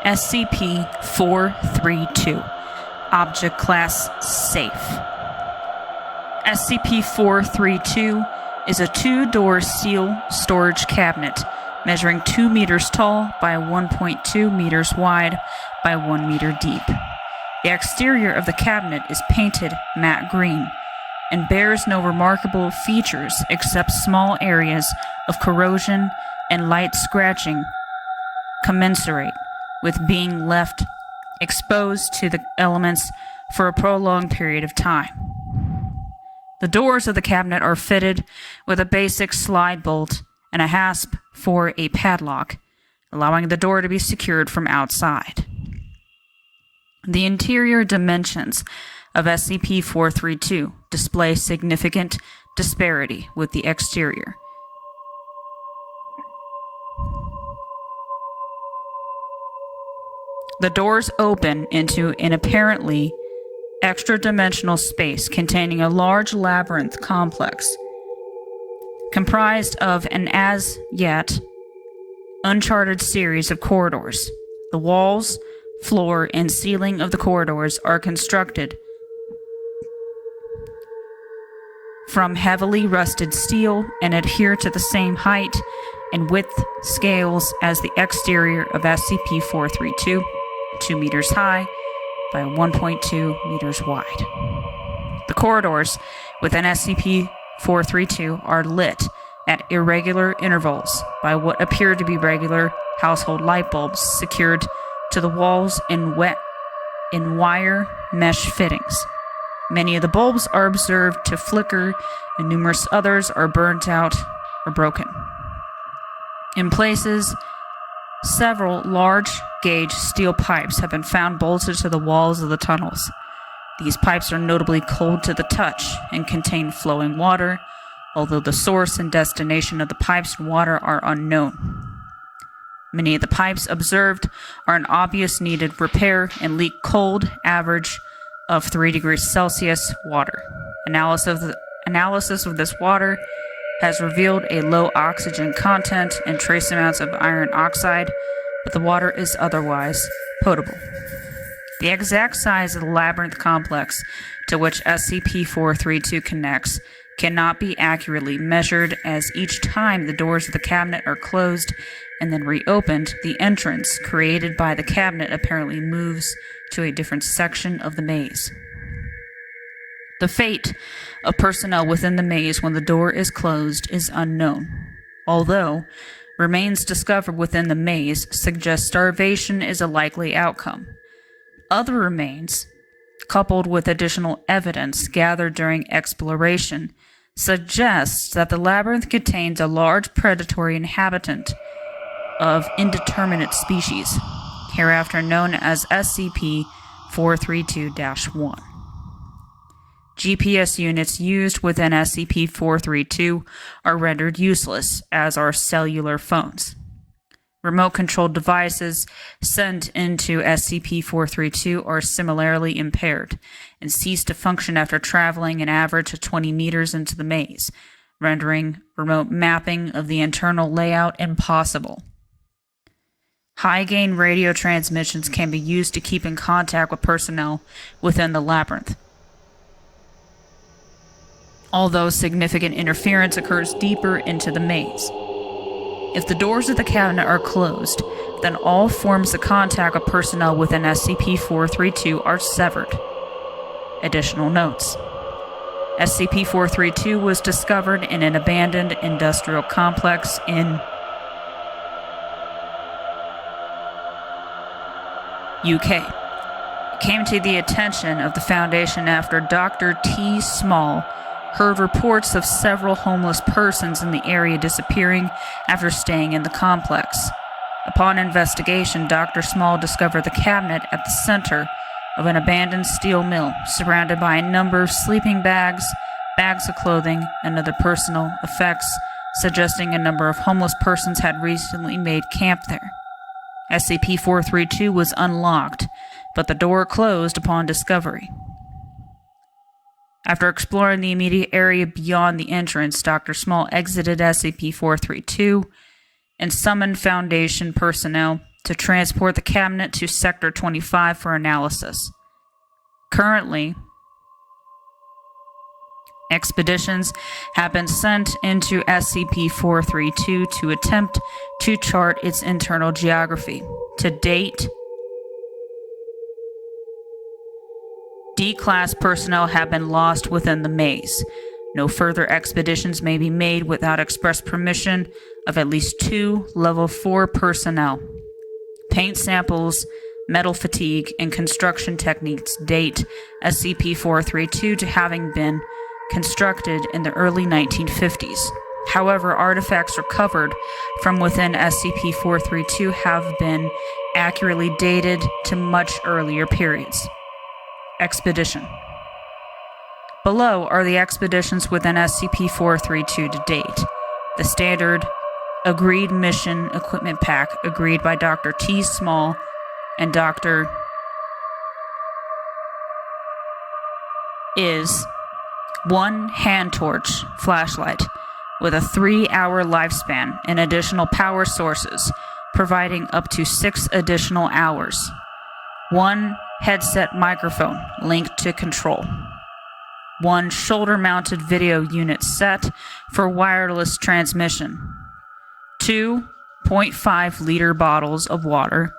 SCP-432, Object Class Safe. SCP-432 is a two-door steel storage cabinet measuring 2 meters tall by 1.2 meters wide by 1 meter deep. The exterior of the cabinet is painted matte green and bears no remarkable features except small areas of corrosion and light scratching commensurate with being left exposed to the elements for a prolonged period of time. The doors of the cabinet are fitted with a basic slide bolt and a hasp for a padlock, allowing the door to be secured from outside. The interior dimensions of SCP-432 display significant disparity with the exterior. The doors open into an apparently extra-dimensional space containing a large labyrinth complex comprised of an as-yet uncharted series of corridors. The walls, floor, and ceiling of the corridors are constructed from heavily rusted steel and adhere to the same height and width scales as the exterior of SCP-432, 2 meters high by 1.2 meters wide. The corridors within SCP-432 are lit at irregular intervals by what appear to be regular household light bulbs secured to the walls in wire mesh fittings. Many of the bulbs are observed to flicker, and numerous others are burnt out or broken. In places, several large-gauge steel pipes have been found bolted to the walls of the tunnels. These pipes are notably cold to the touch and contain flowing water, although the source and destination of the pipes and water are unknown. Many of the pipes observed are in obvious needed repair and leak cold average of 3 degrees Celsius water. Analysis of this water has revealed a low oxygen content and trace amounts of iron oxide, but the water is otherwise potable. The exact size of the labyrinth complex to which SCP-432 connects cannot be accurately measured, as each time the doors of the cabinet are closed and then reopened, the entrance created by the cabinet apparently moves to a different section of the maze. The fate of personnel within the maze when the door is closed is unknown, although remains discovered within the maze suggest starvation is a likely outcome. Other remains, coupled with additional evidence gathered during exploration, suggests that the labyrinth contains a large predatory inhabitant of indeterminate species, hereafter known as SCP-432-1. GPS units used within SCP-432 are rendered useless, as are cellular phones. Remote-controlled devices sent into SCP-432 are similarly impaired and cease to function after traveling an average of 20 meters into the maze, rendering remote mapping of the internal layout impossible. High-gain radio transmissions can be used to keep in contact with personnel within the labyrinth, although significant interference occurs deeper into the maze. If the doors of the cabinet are closed, then all forms of contact with personnel within SCP-432 are severed. Additional notes: SCP-432 was discovered in an abandoned industrial complex in UK. It came to the attention of the Foundation after Dr. T. Small heard reports of several homeless persons in the area disappearing after staying in the complex. Upon investigation, Dr. Small discovered the cabinet at the center of an abandoned steel mill, surrounded by a number of sleeping bags, bags of clothing, and other personal effects, suggesting a number of homeless persons had recently made camp there. SCP-432 was unlocked, but the door closed upon discovery. After exploring the immediate area beyond the entrance, Dr. Small exited SCP-432 and summoned Foundation personnel to transport the cabinet to Sector 25 for analysis. Currently, expeditions have been sent into SCP-432 to attempt to chart its internal geography. To date, D-Class personnel have been lost within the maze. No further expeditions may be made without express permission of at least 2 Level 4 personnel. Paint samples, metal fatigue, and construction techniques date SCP-432 to having been constructed in the early 1950s. However, artifacts recovered from within SCP-432 have been accurately dated to much earlier periods. Expedition. Below are the expeditions within SCP-432 to date. The standard agreed mission equipment pack agreed by Dr. T. Small and Dr. is 1 hand torch flashlight with a 3-hour lifespan and additional power sources, providing up to 6 additional hours. 1 headset microphone linked to control. 1 shoulder-mounted video unit set for wireless transmission. 2 0.5-liter bottles of water.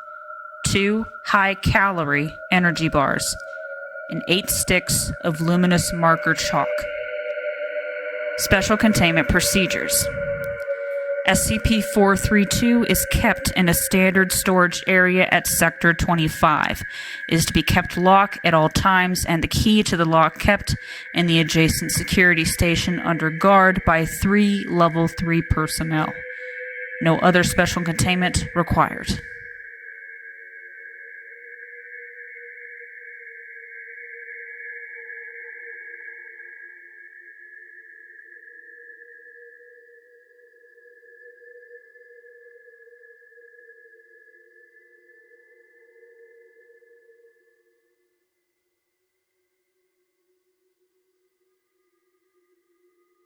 2 high-calorie energy bars. And 8 sticks of luminous marker chalk. Special containment procedures. SCP-432 is kept in a standard storage area at Sector 25. It is to be kept locked at all times, and the key to the lock kept in the adjacent security station under guard by 3 Level 3 personnel. No other special containment required.